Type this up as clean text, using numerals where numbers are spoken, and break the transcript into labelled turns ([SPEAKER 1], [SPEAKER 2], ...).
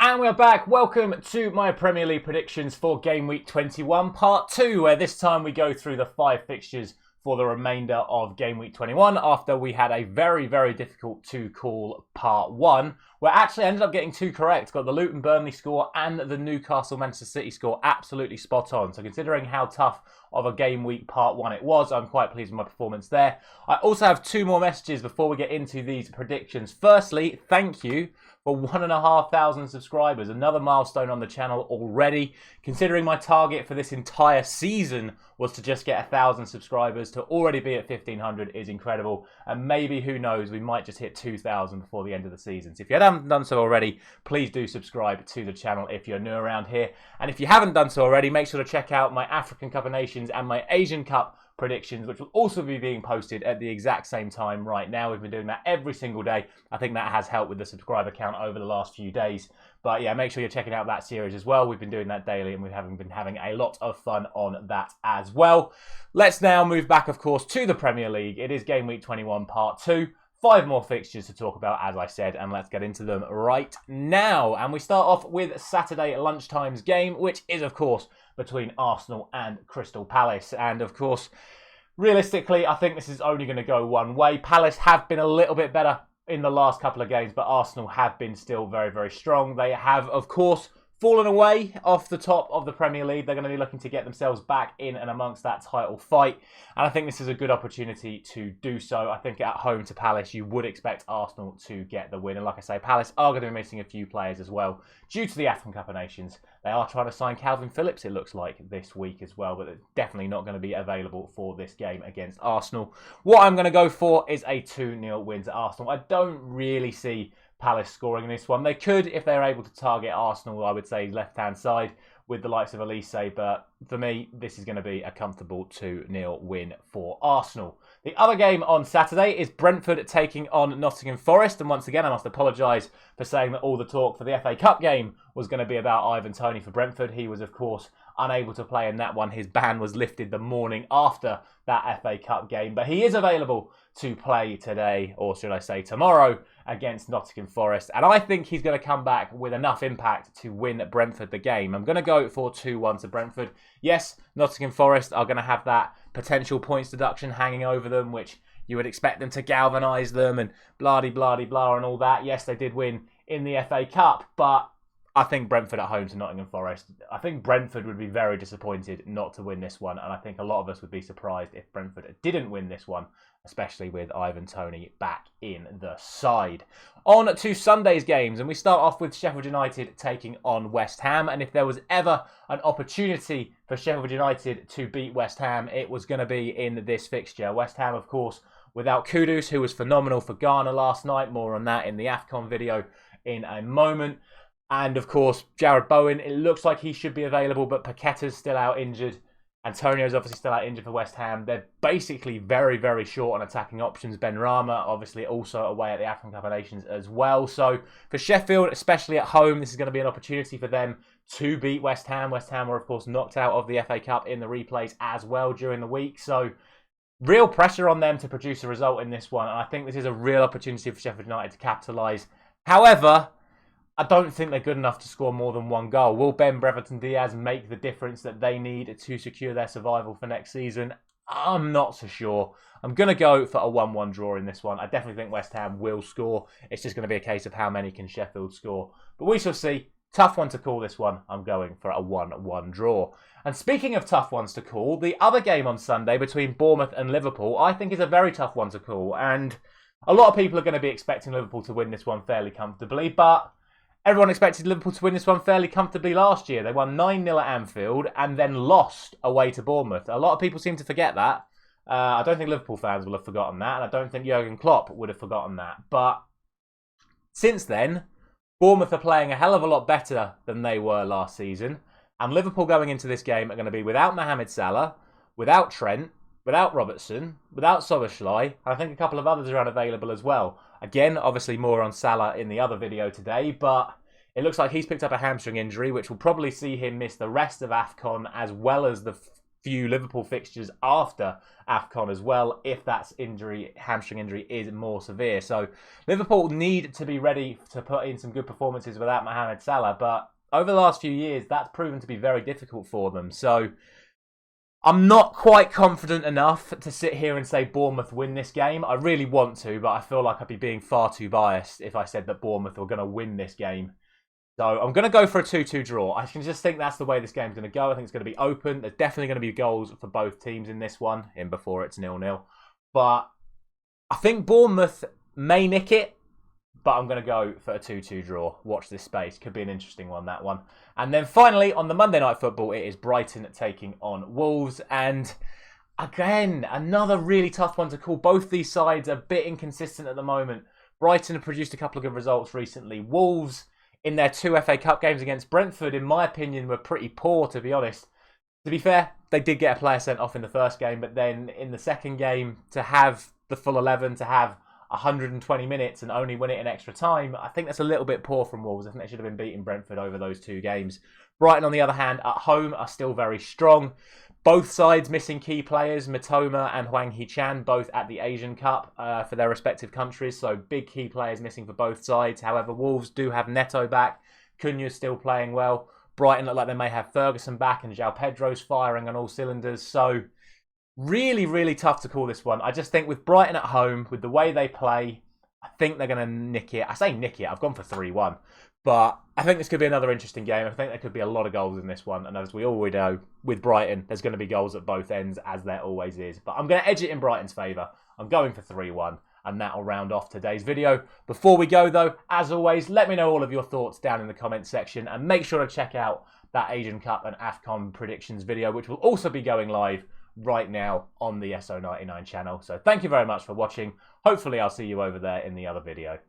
[SPEAKER 1] And we're back. Welcome to my Premier League predictions for Game Week 21, Part 2, where this time we go through the 5 fixtures for the remainder of Game Week 21 after we had a very, very difficult to call Part 1, where actually I ended up getting 2 correct. Got the Luton Burnley score and the Newcastle Manchester City score absolutely spot on. So considering how tough of a Game Week Part 1 it was, I'm quite pleased with my performance there. I also have 2 more messages before we get into these predictions. Firstly, thank you for 1,500 subscribers, another milestone on the channel already. Considering my target for this entire season was to just get 1,000 subscribers, to already be at 1,500 is incredible. And maybe, who knows, we might just hit 2,000 before the end of the season. So if you haven't done so already, please do subscribe to the channel if you're new around here. And if you haven't done so already, make sure to check out my African Cup of Nations and my Asian Cup predictions, which will also be being posted at the exact same time right now. We've been doing that every single day. I think that has helped with the subscriber count over the last few days. But yeah, make sure you're checking out that series as well. We've been doing that daily and we've been having a lot of fun on that as well. Let's now move back, of course, to the Premier League. It is Game Week 21 Part 2. 5 more fixtures to talk about, as I said, and let's get into them right now. And we start off with Saturday lunchtime's game, which is, of course, between Arsenal and Crystal Palace. And, of course, realistically, I think this is only going to go one way. Palace have been a little bit better in the last couple of games, but Arsenal have been still very, very strong. They have, of course, fallen away off the top of the Premier League. They're going to be looking to get themselves back in and amongst that title fight. And I think this is a good opportunity to do so. I think at home to Palace, you would expect Arsenal to get the win. And like I say, Palace are going to be missing a few players as well due to the African Cup of Nations. They are trying to sign Calvin Phillips, it looks like, this week as well. But it's definitely not going to be available for this game against Arsenal. What I'm going to go for is a 2-0 win to Arsenal. I don't really see Palace scoring in this one. They could if they're able to target Arsenal, I would say, left-hand side with the likes of Elise, but for me, this is going to be a comfortable 2-0 win for Arsenal. The other game on Saturday is Brentford taking on Nottingham Forest, and once again, I must apologise for saying that all the talk for the FA Cup game was going to be about Ivan Toney for Brentford. He was, of course, unable to play in that one. His ban was lifted the morning after that FA Cup game, but he is available to play today, or should I say tomorrow, against Nottingham Forest. And I think he's going to come back with enough impact to win Brentford the game. I'm going to go for 2-1 to Brentford. Yes, Nottingham Forest are going to have that potential points deduction hanging over them, which you would expect them to galvanise them and blah-de-blah-de-blah and all that. Yes, they did win in the FA Cup, but I think Brentford at home to Nottingham Forest. I think Brentford would be very disappointed not to win this one, and I think a lot of us would be surprised if Brentford didn't win this one, especially with Ivan Toney back in the side. On to Sunday's games, and we start off with Sheffield United taking on West Ham, and if there was ever an opportunity for Sheffield United to beat West Ham, it was going to be in this fixture. West Ham, of course, without Kudus, who was phenomenal for Ghana last night. More on that in the AFCON video in a moment. And, of course, Jared Bowen, it looks like he should be available, but Paqueta's still out injured. Antonio's obviously still out injured for West Ham. They're basically very, very short on attacking options. Ben Rama, obviously, also away at the African Cup of Nations as well. So, for Sheffield, especially at home, this is going to be an opportunity for them to beat West Ham. West Ham were, of course, knocked out of the FA Cup in the replays as well during the week. So, real pressure on them to produce a result in this one. And I think this is a real opportunity for Sheffield United to capitalise. However, I don't think they're good enough to score more than 1 goal. Will Ben Brereton Diaz make the difference that they need to secure their survival for next season? I'm not so sure. I'm going to go for a 1-1 draw in this one. I definitely think West Ham will score. It's just going to be a case of how many can Sheffield score. But we shall see. Tough one to call this one. I'm going for a 1-1 draw. And speaking of tough ones to call, the other game on Sunday between Bournemouth and Liverpool, I think is a very tough one to call. And a lot of people are going to be expecting Liverpool to win this one fairly comfortably, but everyone expected Liverpool to win this one fairly comfortably last year. They won 9-0 at Anfield and then lost away to Bournemouth. A lot of people seem to forget that. I don't think Liverpool fans will have forgotten that, and I don't think Jurgen Klopp would have forgotten that. But since then, Bournemouth are playing a hell of a lot better than they were last season. And Liverpool going into this game are going to be without Mohamed Salah, without Trent, without Robertson, without Szoboszlai, and I think a couple of others are unavailable as well. Again, obviously more on Salah in the other video today, but it looks like he's picked up a hamstring injury, which will probably see him miss the rest of AFCON as well as the few Liverpool fixtures after AFCON as well, if that hamstring injury is more severe. So Liverpool need to be ready to put in some good performances without Mohamed Salah, but over the last few years, that's proven to be very difficult for them. So I'm not quite confident enough to sit here and say Bournemouth win this game. I really want to, but I feel like I'd be being far too biased if I said that Bournemouth were going to win this game. So I'm going to go for a 2-2 draw. I can just think that's the way this game's going to go. I think it's going to be open. There's definitely going to be goals for both teams in this one, in before it's 0-0. But I think Bournemouth may nick it, but I'm going to go for a 2-2 draw. Watch this space. Could be an interesting one, that one. And then finally, on the Monday Night Football, it is Brighton taking on Wolves. And again, another really tough one to call. Both these sides are a bit inconsistent at the moment. Brighton have produced a couple of good results recently. Wolves, in their 2 FA Cup games against Brentford, in my opinion, were pretty poor, to be honest. To be fair, they did get a player sent off in the first game, but then in the second game, to have the full 11, to have 120 minutes and only win it in extra time, I think that's a little bit poor from Wolves. I think they should have been beating Brentford over those 2 games. Brighton, on the other hand, at home are still very strong. Both sides missing key players, Mitoma and Hwang Hee-chan, both at the Asian Cup for their respective countries. So big key players missing for both sides. However, Wolves do have Neto back. Cunha's still playing well. Brighton look like they may have Ferguson back, and João Pedro's firing on all cylinders. So really, really tough to call this one. I just think with Brighton at home, with the way they play, I think they're going to nick it. I say nick it. I've gone for 3-1. But I think this could be another interesting game. I think there could be a lot of goals in this one. And as we already know, with Brighton, there's going to be goals at both ends, as there always is. But I'm going to edge it in Brighton's favour. I'm going for 3-1. And that'll round off today's video. Before we go, though, as always, let me know all of your thoughts down in the comments section. And make sure to check out that Asian Cup and AFCON predictions video, which will also be going live right now on the SO99 channel. So thank you very much for watching. Hopefully I'll see you over there in the other video.